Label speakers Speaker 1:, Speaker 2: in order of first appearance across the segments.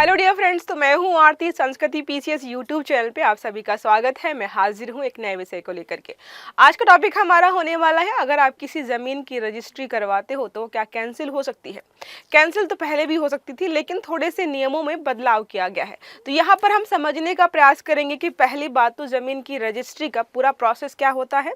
Speaker 1: Hello dear friends, तो मैं हूं आरती। संस्कृति पीसीएस यूट्यूब चैनल पे आप सभी का स्वागत है। मैं हाजिर हूं एक नए विषय को लेकर के। आज का टॉपिक हमारा होने वाला है, अगर आप किसी ज़मीन की रजिस्ट्री करवाते हो तो क्या कैंसिल हो सकती है। कैंसिल तो पहले भी हो सकती थी, लेकिन थोड़े से नियमों में बदलाव किया गया है। तो यहाँ पर हम समझने का प्रयास करेंगे कि पहली बात तो ज़मीन की रजिस्ट्री का पूरा प्रोसेस क्या होता है,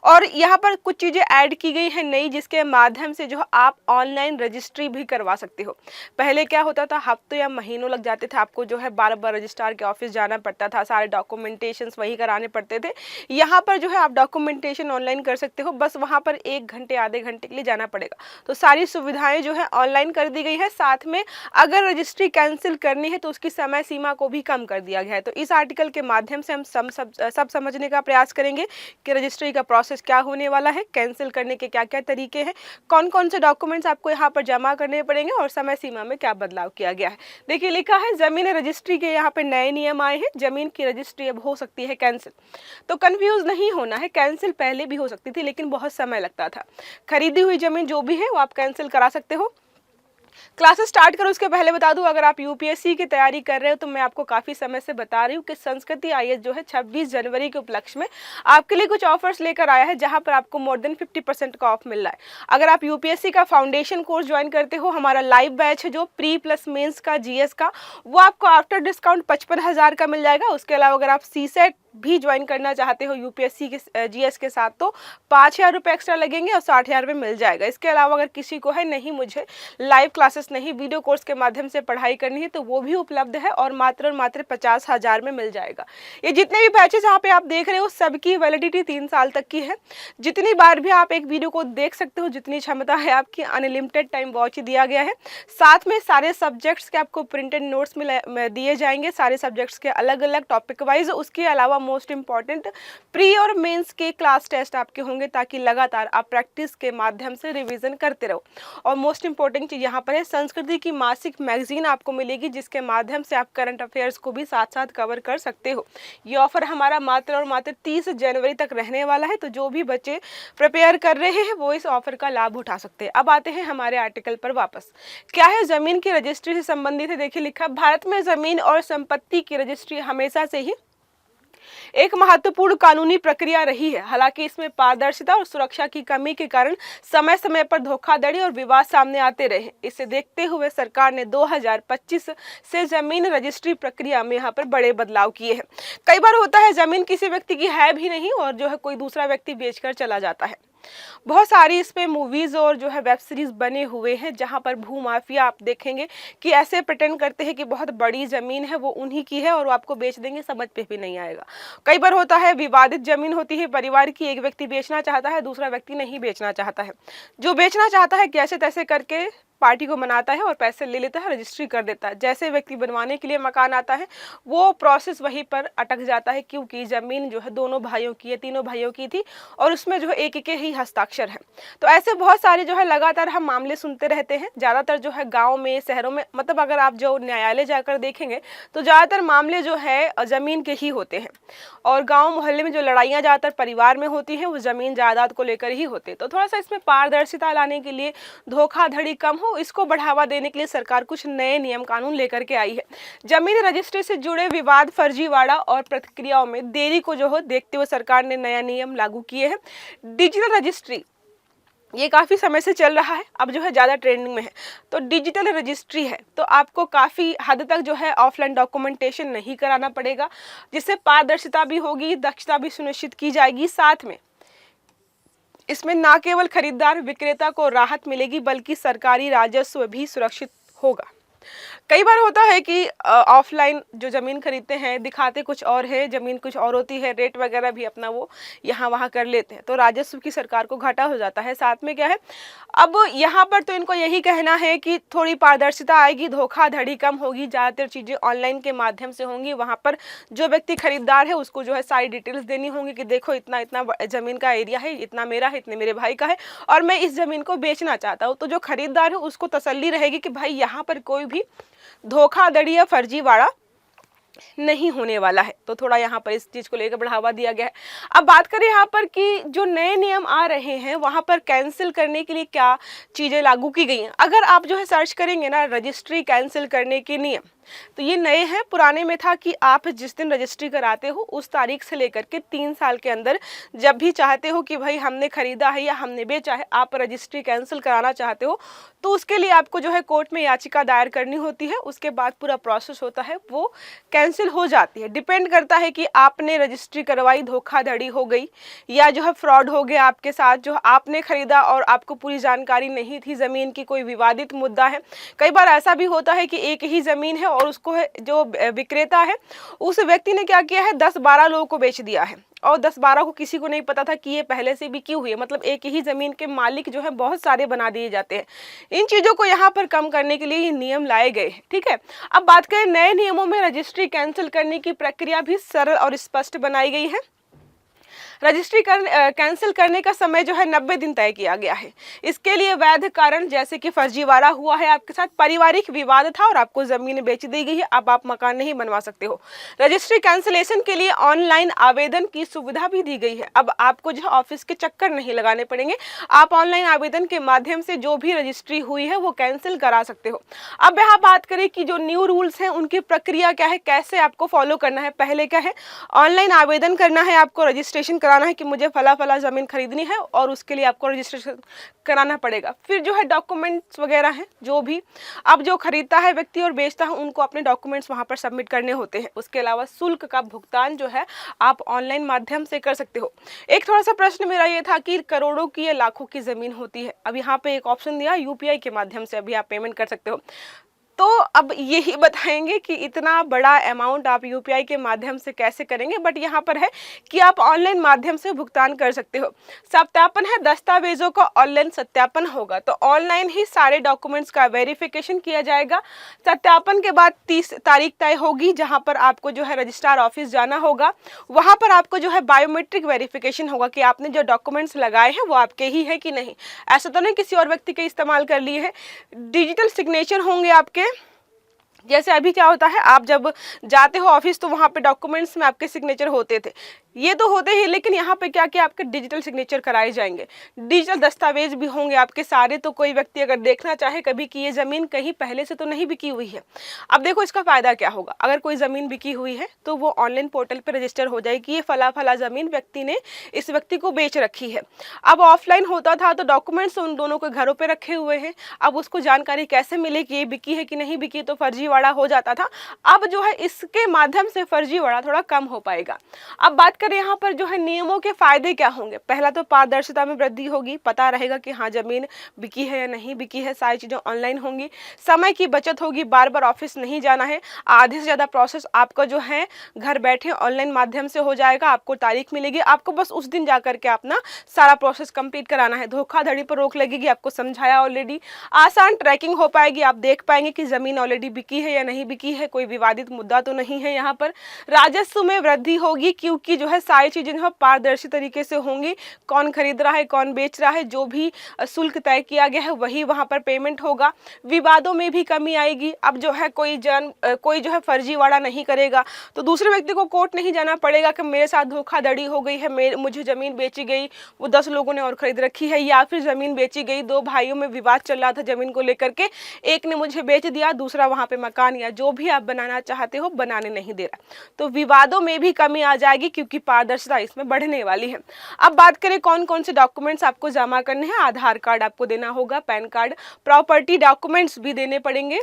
Speaker 1: और यहाँ पर कुछ चीज़ें ऐड की गई हैं नई, जिसके माध्यम से जो आप ऑनलाइन रजिस्ट्री भी करवा सकते हो। पहले क्या होता था, हफ्तों या महीनों लग जाते थे, आपको जो है बार बार रजिस्ट्रार के ऑफिस जाना पड़ता था, सारे डॉक्यूमेंटेशंस वही कराने पड़ते थे। यहाँ पर जो है आप डॉक्यूमेंटेशन ऑनलाइन कर सकते हो, बस वहाँ पर 1 घंटे आधे घंटे के लिए जाना पड़ेगा। तो सारी सुविधाएं जो है ऑनलाइन कर दी गई है। साथ में अगर रजिस्ट्री कैंसिल करनी है तो उसकी समय सीमा को भी कम कर दिया गया है। तो इस आर्टिकल के माध्यम से हम सब समझने का प्रयास करेंगे कि रजिस्ट्री का प्रोसेस क्या होने वाला है, कैंसिल करने के क्या क्या तरीके हैं, कौन कौन से डॉक्यूमेंट्स आपको यहाँ पर जमा करने पड़ेंगे और समय सीमा में क्या बदलाव किया गया है। देखिए, लिखा है जमीन रजिस्ट्री के यहाँ पे नए नियम आए हैं। जमीन की रजिस्ट्री अब हो सकती है कैंसिल। तो कंफ्यूज नहीं होना है, कैंसिल पहले भी हो सकती थी, लेकिन बहुत समय लगता था। खरीदी हुई जमीन जो भी है वो आप कैंसिल करा सकते हो। क्लासेस स्टार्ट करो उसके पहले बता दूं, अगर आप यूपीएससी की तैयारी कर रहे हो तो मैं आपको काफ़ी समय से बता रही हूँ कि संस्कृति आईएएस जो है 26 जनवरी के उपलक्ष्य में आपके लिए कुछ ऑफर्स लेकर आया है, जहां पर आपको मोर देन 50% का ऑफ मिल रहा है। अगर आप यूपीएससी का फाउंडेशन कोर्स ज्वाइन करते हो, हमारा लाइव बैच है जो प्री प्लस मेंस का जीएस का, वो आपको आफ्टर डिस्काउंट 55,000 का मिल जाएगा। उसके अलावा अगर आप सीसेट भी ज्वाइन करना चाहते हो यूपीएससी के जीएस के साथ, तो 5,000 रुपये एक्स्ट्रा लगेंगे और 60,000 रुपये मिल जाएगा। इसके अलावा अगर किसी को है नहीं मुझे लाइव क्लासेस नहीं, वीडियो कोर्स के माध्यम से पढ़ाई करनी है, तो वो भी उपलब्ध है और मात्र 50,000 में मिल जाएगा। ये जितने भी बैचेस यहाँ पे आप देख रहे हो सबकी वैलिडिटी 3 साल तक की है। जितनी बार भी आप एक वीडियो को देख सकते हो, जितनी क्षमता है आपकी, अनलिमिटेड टाइम वॉच दिया गया है। साथ में सारे सब्जेक्ट्स के आपको प्रिंटेड नोट्स में दिए जाएंगे, सारे सब्जेक्ट्स के अलग अलग टॉपिक वाइज। उसके अलावा मोस्ट इंपॉर्टेंट प्री और मेंस के क्लास टेस्ट आपके होंगे, ताकि लगातार आप प्रैक्टिस के माध्यम से रिवीजन करते रहो। और मोस्ट इंपॉर्टेंट चीज यहाँ पर है, संस्कृति की मासिक मैगजीन आपको मिलेगी, जिसके माध्यम से आप करंट अफेयर्स को भी साथ साथ कवर कर सकते हो। ये ऑफर हमारा मात्र और मात्र 30 जनवरी तक रहने वाला है। तो जो भी बच्चे प्रिपेयर कर रहे हैं वो इस ऑफर का लाभ उठा सकते हैं। अब आते हैं हमारे आर्टिकल पर वापस। क्या है जमीन की रजिस्ट्री से संबंधित है। देखिए, लिखा, भारत में जमीन और संपत्ति की रजिस्ट्री हमेशा से ही एक महत्वपूर्ण कानूनी प्रक्रिया रही है। हालांकि इसमें पारदर्शिता और सुरक्षा की कमी के कारण समय समय पर धोखाधड़ी और विवाद सामने आते रहे। इसे देखते हुए सरकार ने 2025 से जमीन रजिस्ट्री प्रक्रिया में यहाँ पर बड़े बदलाव किए हैं। कई बार होता है जमीन किसी व्यक्ति की है भी नहीं और जो है कोई दूसरा व्यक्ति बेचकर चला जाता है। बहुत सारी इस पे मूवीज और जो है वेब सीरीज बने हुए हैं, जहां पर भूमाफिया आप देखेंगे कि ऐसे प्रिटेंड करते हैं कि बहुत बड़ी जमीन है वो उन्हीं की है और वो आपको बेच देंगे, समझ पे भी नहीं आएगा। कई बार होता है विवादित जमीन होती है परिवार की, एक व्यक्ति बेचना चाहता है, दूसरा व्यक्ति नहीं बेचना चाहता है। जो बेचना चाहता है कैसे तैसे करके पार्टी को बनाता है और पैसे ले लेता है, रजिस्ट्री कर देता है। जैसे व्यक्ति बनवाने के लिए मकान आता है वो प्रोसेस वहीं पर अटक जाता है, क्योंकि जमीन जो है दोनों भाइयों की है, तीनों भाइयों की थी और उसमें जो है एक के ही हस्ताक्षर है। तो ऐसे बहुत सारे जो है लगातार हम मामले सुनते रहते हैं। ज़्यादातर जो है गाँव में, शहरों में, मतलब अगर आप जो न्यायालय जाकर देखेंगे तो ज़्यादातर मामले जो है ज़मीन के ही होते हैं। और गाँव मोहल्ले में जो लड़ाइयाँ ज़्यादातर परिवार में होती हैं वो ज़मीन जायदाद को लेकर ही होते हैं। तो थोड़ा सा इसमें पारदर्शिता लाने के लिए, धोखाधड़ी कम हो, इसको बढ़ावा देने के लिए सरकार कुछ नए नियम कानून लेकर के आई है। जमीन रजिस्ट्री से जुड़े विवाद, फर्जीवाड़ा और प्रक्रियाओं में देरी को जो है देखते हुए सरकार ने नया नियम लागू किए हैं। डिजिटल रजिस्ट्री ये काफ़ी समय से चल रहा है, अब जो है ज़्यादा ट्रेंडिंग में है। तो डिजिटल रजिस्ट्री है तो आपको काफ़ी हद तक जो है ऑफलाइन डॉक्यूमेंटेशन नहीं कराना पड़ेगा, जिससे पारदर्शिता भी होगी, दक्षता भी सुनिश्चित की जाएगी। साथ में इसमें ना केवल खरीदार विक्रेता को राहत मिलेगी, बल्कि सरकारी राजस्व भी सुरक्षित होगा। कई बार होता है कि ऑफलाइन जो ज़मीन खरीदते हैं दिखाते कुछ और है, ज़मीन कुछ और होती है, रेट वगैरह भी अपना वो यहाँ वहाँ कर लेते हैं, तो राजस्व की सरकार को घाटा हो जाता है। साथ में क्या है, अब यहाँ पर तो इनको यही कहना है कि थोड़ी पारदर्शिता आएगी, धोखाधड़ी कम होगी, ज़्यादातर चीज़ें ऑनलाइन के माध्यम से होंगी। वहाँ पर जो व्यक्ति खरीदार है उसको जो है सारी डिटेल्स देनी होंगी कि देखो इतना इतना ज़मीन का एरिया है, इतना मेरा है, इतने मेरे भाई का है और मैं इस ज़मीन को बेचना चाहता हूँ। तो जो खरीदार है उसको तसल्ली रहेगी कि भाई यहाँ पर कोई भी धोखाधड़ी या फर्जीवाड़ा नहीं होने वाला है। तो थोड़ा यहाँ पर इस चीज को लेकर बढ़ावा दिया गया है। अब बात करें यहाँ पर कि जो नए नियम आ रहे हैं वहाँ पर कैंसिल करने के लिए क्या चीजें लागू की गई हैं। अगर आप जो है सर्च करेंगे ना रजिस्ट्री कैंसिल करने के नियम, तो ये नए हैं, पुराने में था कि आप जिस दिन रजिस्ट्री कराते हो उस तारीख से लेकर के 3 साल के अंदर जब भी चाहते हो कि भाई हमने खरीदा है या हमने बेचा है, आप रजिस्ट्री कैंसिल कराना चाहते हो तो उसके लिए आपको जो है कोर्ट में याचिका दायर करनी होती है। उसके बाद पूरा प्रोसेस होता है, वो कैंसिल हो जाती है। डिपेंड करता है कि आपने रजिस्ट्री करवाई, धोखाधड़ी हो गई या जो है फ्रॉड हो गया आपके साथ, जो आपने खरीदा और आपको पूरी जानकारी नहीं थी, ज़मीन की कोई विवादित मुद्दा है। कई बार ऐसा भी होता है कि एक ही ज़मीन है और उसको जो विक्रेता है उस व्यक्ति ने क्या किया है, 10-12 लोगों को बेच दिया है और 10-12 को किसी को नहीं पता था कि ये पहले से बिकी हुई है। मतलब एक ही ज़मीन के मालिक जो है बहुत सारे बना दिए जाते हैं। इन चीज़ों को यहाँ पर कम करने के लिए ये नियम लाए गए हैं। ठीक है, अब बात करें नए नियमों में रजिस्ट्री कैंसिल करने की प्रक्रिया भी सरल और स्पष्ट बनाई गई है। रजिस्ट्री कैंसिल करने का समय जो है 90 दिन तय किया गया है। इसके लिए वैध कारण जैसे कि फर्जीवाड़ा हुआ है आपके साथ, पारिवारिक विवाद था और आपको ज़मीन बेच दी गई है, अब आप मकान नहीं बनवा सकते हो। रजिस्ट्री कैंसिलेशन के लिए ऑनलाइन आवेदन की सुविधा भी दी गई है। अब आपको जो ऑफिस के चक्कर नहीं लगाने पड़ेंगे, आप ऑनलाइन आवेदन के माध्यम से जो भी रजिस्ट्री हुई है वो कैंसिल करा सकते हो। अब यहाँ बात करें कि जो न्यू रूल्स हैं उनकी प्रक्रिया क्या है, कैसे आपको फॉलो करना है। पहले क्या है, ऑनलाइन आवेदन करना है, आपको रजिस्ट्रेशन कराना है कि मुझे फला फला ज़मीन खरीदनी है और उसके लिए आपको रजिस्ट्रेशन कराना पड़ेगा। फिर जो है डॉक्यूमेंट्स वगैरह हैं, जो भी अब जो खरीदता है व्यक्ति और बेचता है उनको अपने डॉक्यूमेंट्स वहाँ पर सबमिट करने होते हैं। उसके अलावा शुल्क का भुगतान जो है आप ऑनलाइन माध्यम से कर सकते हो। एक थोड़ा सा प्रश्न मेरा ये था कि करोड़ों की या लाखों की ज़मीन होती है, अब यहाँ पे एक ऑप्शन दिया यूपीआई के माध्यम से अभी आप पेमेंट कर सकते हो। तो अब यही बताएंगे कि इतना बड़ा अमाउंट आप यूपीआई के माध्यम से कैसे करेंगे, बट यहाँ पर है कि आप ऑनलाइन माध्यम से भुगतान कर सकते हो। सत्यापन है, दस्तावेजों का ऑनलाइन सत्यापन होगा, तो ऑनलाइन ही सारे डॉक्यूमेंट्स का वेरिफिकेशन किया जाएगा। सत्यापन के बाद 30 तारीख तय होगी जहाँ पर आपको जो है रजिस्ट्रार ऑफिस जाना होगा। वहाँ पर आपको जो है बायोमेट्रिक वेरिफिकेशन होगा कि आपने जो डॉक्यूमेंट्स लगाए हैं वो आपके ही है कि नहीं, ऐसा तो नहीं किसी और व्यक्ति के इस्तेमाल कर लिए हैं। डिजिटल सिग्नेचर होंगे आपके। जैसे अभी क्या होता है, आप जब जाते हो ऑफिस तो वहाँ पे डॉक्यूमेंट्स में आपके सिग्नेचर होते थे, ये तो होते ही, लेकिन यहाँ पे क्या क्या आपके डिजिटल सिग्नेचर कराए जाएंगे। डिजिटल दस्तावेज भी होंगे आपके सारे, तो कोई व्यक्ति अगर देखना चाहे कभी कि ये ज़मीन कहीं पहले से तो नहीं बिकी हुई है। अब देखो इसका फ़ायदा क्या होगा, अगर कोई ज़मीन बिकी हुई है तो वो ऑनलाइन पोर्टल पर रजिस्टर हो जाएगी, ये फला फला ज़मीन व्यक्ति ने इस व्यक्ति को बेच रखी है। अब ऑफलाइन होता था तो डॉक्यूमेंट्स उन दोनों के घरों पर रखे हुए हैं, अब उसको जानकारी कैसे मिले कि ये बिकी है कि नहीं बिकी, तो फर्जीवाड़ा हो जाता था। अब जो है इसके माध्यम से फर्जीवाड़ा थोड़ा कम हो पाएगा। अब बात करें यहाँ पर जो है नियमों के फायदे क्या होंगे। पहला तो पारदर्शिता में वृद्धि होगी, पता रहेगा कि हाँ ज़मीन बिकी है या नहीं बिकी है, सारी चीज़ें ऑनलाइन होंगी। समय की बचत होगी, बार बार ऑफिस नहीं जाना है, आधे से ज़्यादा प्रोसेस आपका जो है घर बैठे ऑनलाइन माध्यम से हो जाएगा। आपको तारीख मिलेगी, आपको बस उस दिन जा करके अपना सारा प्रोसेस कंप्लीट कराना है। धोखाधड़ी पर रोक लगेगी, आपको समझाया ऑलरेडी। आसान ट्रैकिंग हो पाएगी, आप देख पाएंगे कि ज़मीन ऑलरेडी बिकी है या नहीं बिकी है, कोई विवादित मुद्दा तो नहीं है। यहाँ पर राजस्व में वृद्धि होगी क्योंकि जो है सारी चीज़ें जो है पारदर्शी तरीके से होंगी, कौन खरीद रहा है कौन बेच रहा है, जो भी शुल्क तय किया गया है वही वहाँ पर पेमेंट होगा। विवादों में भी कमी आएगी, अब जो है कोई जो है फर्जीवाड़ा नहीं करेगा, तो दूसरे व्यक्ति को कोर्ट नहीं जाना पड़ेगा कि मेरे साथ धोखाधड़ी हो गई है, मुझे ज़मीन बेची गई, वो 10 लोगों ने और खरीद रखी है, या फिर ज़मीन बेची गई, 2 भाइयों में विवाद चल रहा था ज़मीन को लेकर के, एक ने मुझे बेच दिया, दूसरा वहाँ पे मकान या जो भी आप बनाना चाहते हो बनाने नहीं दे रहा। तो विवादों में भी कमी आ जाएगी क्योंकि पारदर्शिता इसमें बढ़ने वाली है। अब बात करें कौन कौन से डॉक्यूमेंट्स आपको जमा करने हैं। आधार कार्ड आपको देना होगा, पैन कार्ड, प्रॉपर्टी डॉक्यूमेंट्स भी देने पड़ेंगे,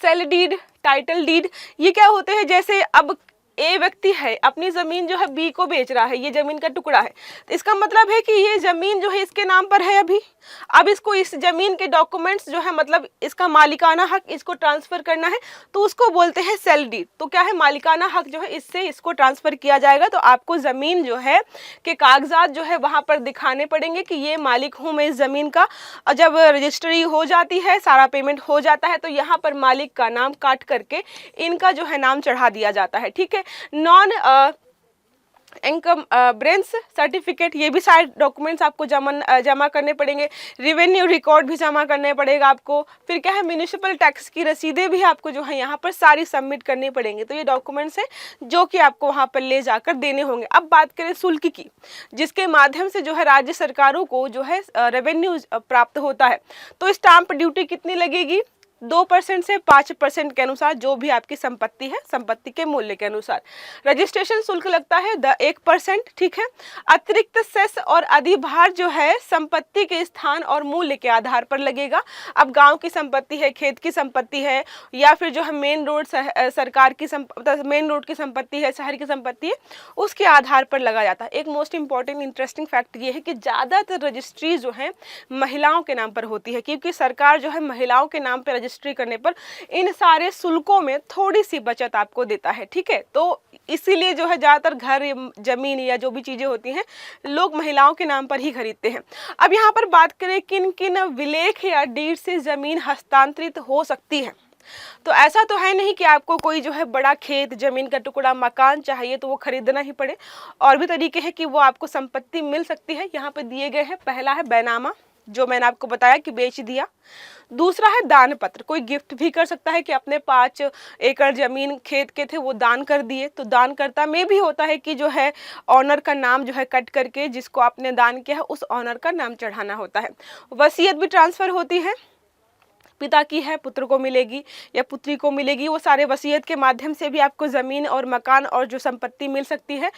Speaker 1: सेल डीड, टाइटल डीड। ये क्या होते हैं, जैसे अब ए व्यक्ति है अपनी ज़मीन जो है बी को बेच रहा है, ये ज़मीन का टुकड़ा है, तो इसका मतलब है कि ये ज़मीन जो है इसके नाम पर है अभी। अब इसको इस ज़मीन के डॉक्यूमेंट्स जो है मतलब इसका मालिकाना हक इसको ट्रांसफ़र करना है, तो उसको बोलते हैं सेल डीड। तो क्या है, मालिकाना हक जो है इससे इसको ट्रांसफ़र किया जाएगा। तो आपको ज़मीन जो है के कागजात जो है वहाँ पर दिखाने पड़ेंगे कि ये मालिक हूँ मैं इस ज़मीन का। और जब रजिस्ट्री हो जाती है, सारा पेमेंट हो जाता है, तो यहाँ पर मालिक का नाम काट करके इनका जो है नाम चढ़ा दिया जाता है। ठीक है, नॉन इनकम ब्रेंस सर्टिफिकेट, ये भी सारे डॉक्यूमेंट्स आपको जमा करने पड़ेंगे। रेवेन्यू रिकॉर्ड भी जमा करने पड़ेगा आपको। फिर क्या है, म्यूनिसिपल टैक्स की रसीदें भी आपको जो है यहाँ पर सारी सबमिट करनी पड़ेंगी। तो ये डॉक्यूमेंट्स हैं जो कि आपको वहाँ पर ले जाकर देने होंगे। अब बात करें शुल्क की, जिसके माध्यम से जो है राज्य सरकारों को जो है रेवेन्यू प्राप्त होता है। तो स्टाम्प ड्यूटी कितनी लगेगी, 2% से 5% के अनुसार, जो भी आपकी संपत्ति है, संपत्ति के मूल्य के अनुसार। रजिस्ट्रेशन शुल्क लगता है 1%, ठीक है। अतिरिक्त सेस और अधिभार जो है संपत्ति के स्थान और मूल्य के आधार पर लगेगा। अब गांव की संपत्ति है, खेत की संपत्ति है, या फिर जो है मेन रोड, सरकार की मेन रोड की संपत्ति है, शहर की संपत्ति है, उसके आधार पर लगा जाता है। एक मोस्ट इंपॉर्टेंट इंटरेस्टिंग फैक्ट ये है कि ज़्यादातर रजिस्ट्री जो है महिलाओं के नाम पर होती है, क्योंकि सरकार जो है महिलाओं के नाम पर रजिस्ट्री करने पर इन सारे शुल्कों में थोड़ी सी बचत आपको देता है, ठीक है। तो इसीलिए जो है ज़्यादातर घर, जमीन या जो भी चीज़ें होती हैं लोग महिलाओं के नाम पर ही खरीदते हैं। अब यहाँ पर बात करें किन किन विलेख या डीड से ज़मीन हस्तांतरित हो सकती है, तो ऐसा तो है नहीं कि आपको कोई जो है बड़ा खेत, जमीन का टुकड़ा, मकान चाहिए तो वो खरीदना ही पड़े। और भी तरीके हैं कि वो आपको संपत्ति मिल सकती है, यहाँ पे दिए गए हैं। पहला है बैनामा, जो मैंने आपको बताया कि बेच दिया। दूसरा है दान पत्र, कोई गिफ्ट भी कर सकता है कि अपने 5 एकड़ जमीन खेत के थे वो दान कर दिए। तो दानकर्ता में भी होता है कि जो है ऑनर का नाम जो है कट करके जिसको आपने दान किया है उस ऑनर का नाम चढ़ाना होता है। वसीयत भी ट्रांसफर होती है, पिता की है पुत्र को मिलेगी या पुत्री को मिलेगी। वो सारे वसीयत के माध्यम से भी आपको ज़मीन और मकान और जो संपत्ति मिल सकती है।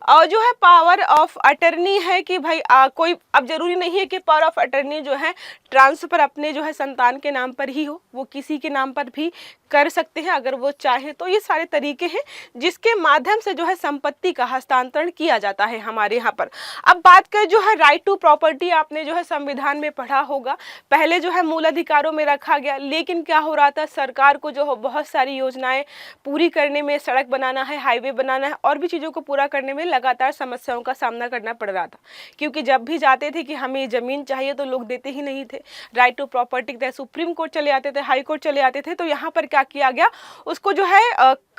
Speaker 1: और जो है पावर ऑफ अटर्नी है कि भाई कोई, अब जरूरी नहीं है कि पावर ऑफ अटर्नी जो है ट्रांसफ़र अपने जो है संतान के नाम पर ही हो, वो किसी के नाम पर भी कर सकते हैं अगर वो चाहे तो। ये सारे तरीके हैं जिसके माध्यम से जो है संपत्ति का हस्तांतरण किया जाता है हमारे यहाँ पर। अब बात करें जो है राइट टू प्रॉपर्टी, आपने जो है संविधान में पढ़ा होगा, पहले जो है मूल अधिकारों में रखा गया, लेकिन क्या हो रहा था, सरकार को जो है बहुत सारी योजनाएं पूरी करने में, सड़क बनाना है, हाईवे बनाना है और भी चीज़ों को पूरा करने में लगातार समस्याओं का सामना करना पड़ रहा था। क्योंकि जब भी जाते थे कि हमें ज़मीन चाहिए तो लोग देते ही नहीं थे। राइट टू प्रॉपर्टी के तहत सुप्रीम कोर्ट चले आते थे, हाई कोर्ट चले आते थे। तो यहाँ पर क्या किया गया, उसको जो है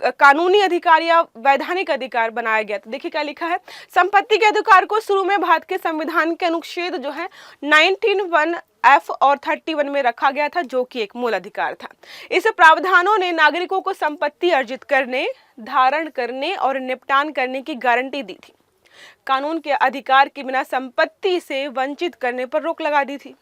Speaker 1: कानूनी अधिकार या वैधानिक अधिकार बनाया गया। तो देखिए क्या लिखा है, संपत्ति के अधिकार को शुरू में भारत के संविधान के अनुच्छेद जो है 19(1)(f) और 31 में रखा गया था, जो कि एक मूल अधिकार था। इस प्रावधानों ने नागरिकों को संपत्ति अर्जित करने, धारण करने और निपटान करने की गारंटी दी थी। कानून के अधिकार के बिना संपत्ति से वंचित करने पर रोक लगा दी थी।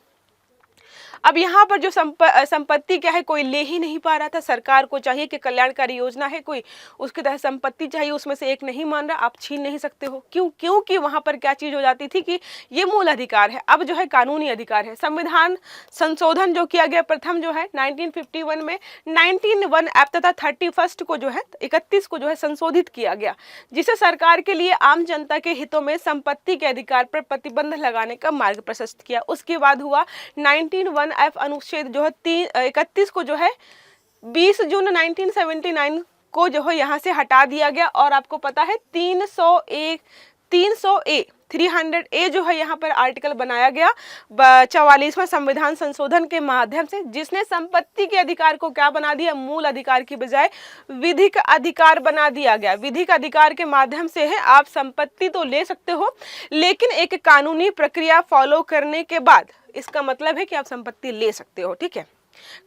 Speaker 1: अब यहाँ पर जो संपत्ति क्या है, कोई ले ही नहीं पा रहा था। सरकार को चाहिए कि कल्याणकारी योजना है कोई, उसके तहत संपत्ति चाहिए, उसमें से एक नहीं मान रहा, आप छीन नहीं सकते हो। क्यों? क्योंकि वहाँ पर क्या चीज़ हो जाती थी कि ये मूल अधिकार है, अब जो है कानूनी अधिकार है। संविधान संशोधन जो किया गया प्रथम जो है 1951 में 19(1)(f) तथा 31 को जो है 31 को जो है संशोधित किया गया, जिसे सरकार के लिए आम जनता के हितों में संपत्ति के अधिकार पर प्रतिबंध लगाने का मार्ग प्रशस्त किया। उसके बाद हुआ 19(1)(f) अनुच्छेद जो है 31 को जो है 20 जून 1979 को जो है यहाँ से हटा दिया गया। और आपको पता है 300A जो है यहाँ पर आर्टिकल बनाया गया 44वां संविधान संशोधन के माध्यम से, जिसने संपत्ति के अधिकार को क्या बना दिया, मूल अधिकार की बजाय विधिक अधिकार बना दिया गया। विधिक अधिकार के माध्यम से है आप संपत्ति तो ले सकते हो, लेकिन एक कानूनी प्रक्रिया फॉलो करने के बाद, इसका मतलब है कि आप संपत्ति ले सकते हो, ठीक है।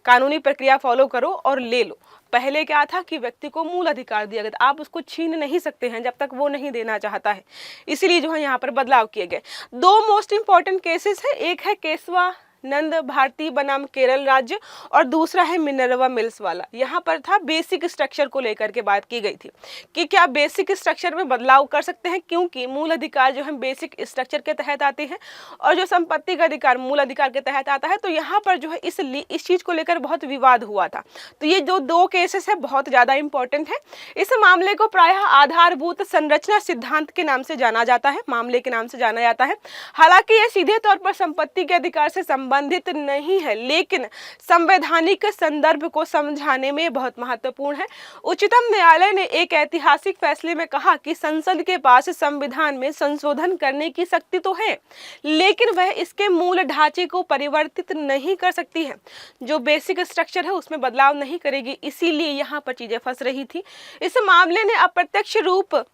Speaker 1: कानूनी प्रक्रिया फॉलो करो और ले लो। पहले क्या था कि व्यक्ति को मूल अधिकार दिया गया था, आप उसको छीन नहीं सकते हैं जब तक वो नहीं देना चाहता है। इसीलिए जो है यहाँ पर बदलाव किए गए। 2 मोस्ट इंपॉर्टेंट केसेस है, एक है केशवा नंद भारती बनाम केरल राज्य और दूसरा है मिनर्वा मिल्स वाला। यहाँ पर था बेसिक स्ट्रक्चर को लेकर के बात की गई थी कि क्या बेसिक स्ट्रक्चर में बदलाव कर सकते हैं, क्योंकि मूल अधिकार जो है बेसिक स्ट्रक्चर के तहत आते हैं और जो संपत्ति का अधिकार मूल अधिकार के तहत आता है। तो यहाँ पर जो है इस चीज़ को लेकर बहुत विवाद हुआ था। तो ये जो 2 केसेस है बहुत ज़्यादा इंपॉर्टेंट है। इस मामले को प्रायः आधारभूत संरचना सिद्धांत के नाम से जाना जाता है, मामले के नाम से जाना जाता है। हालांकि ये सीधे तौर पर संपत्ति के अधिकार से संबंधित नहीं है, लेकिन संवैधानिक संदर्भ को समझाने में बहुत महत्वपूर्ण है। उच्चतम न्यायालय ने एक ऐतिहासिक फैसले में कहा कि संसद के पास संविधान में संशोधन करने की शक्ति तो है, लेकिन वह इसके मूल ढांचे को परिवर्तित नहीं कर सकती है। जो बेसिक स्ट्रक्चर है उसमें बदलाव नहीं करेगी, इसीलिए यहाँ पर चीजें फंस रही थी। इस मामले ने अप्रत्यक्ष रूप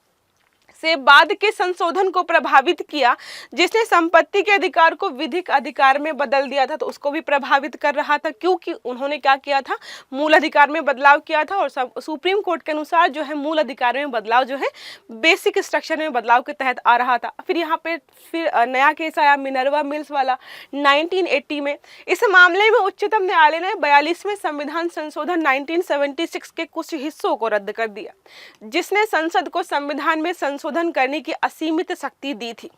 Speaker 1: से बाद के संशोधन को प्रभावित किया, जिसने संपत्ति के अधिकार को विधिक अधिकार में बदल दिया था, तो उसको भी प्रभावित कर रहा था, क्योंकि उन्होंने क्या किया था, मूल अधिकार में बदलाव किया था। और सुप्रीम कोर्ट के अनुसार जो है मूल अधिकार में बदलाव जो है बेसिक स्ट्रक्चर में बदलाव के तहत आ रहा था। फिर यहाँ पे नया केस आया मिनर्वा मिल्स वाला 1980 में। इस मामले में उच्चतम न्यायालय ने 42वें संविधान संशोधन 1976 के कुछ हिस्सों को रद्द कर दिया, जिसने संसद को संविधान में संशोधन करने की असीमित शक्ति दी थी।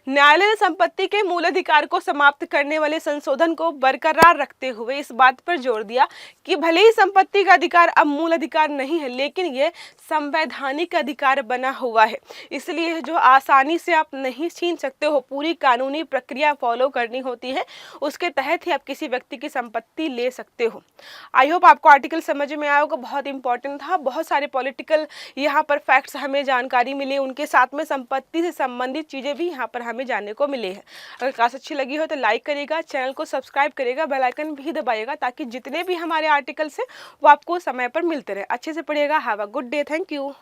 Speaker 1: न्यायालय ने संपत्ति के मूल अधिकार को समाप्त करने वाले संशोधन को बरकरार रखते हुए इस बात पर जोर दिया कि भले ही संपत्ति का अधिकार अब मूल अधिकार नहीं है, लेकिन यह संवैधानिक अधिकार बना हुआ है, इसलिए जो आसानी से आप नहीं छीन सकते हो, पूरी कानूनी प्रक्रिया फॉलो करनी होती है, उसके तहत ही आप किसी व्यक्ति की संपत्ति ले सकते हो। आई होप आपको आर्टिकल समझ में आया होगा, बहुत इंपॉर्टेंट था। बहुत सारे पॉलिटिकल यहाँ पर फैक्ट्स हमें जानकारी मिली, उनके साथ में संपत्ति से संबंधित चीज़ें भी यहाँ पर हमें जानने को मिले हैं। अगर क्लास अच्छी लगी हो तो लाइक करिएगा, चैनल को सब्सक्राइब करिएगा, बेल आइकन भी दबाइएगा, ताकि जितने भी हमारे आर्टिकल्स हैं वो आपको समय पर मिलते रहे। अच्छे से पढ़िएगा। Have a good day. Thank you.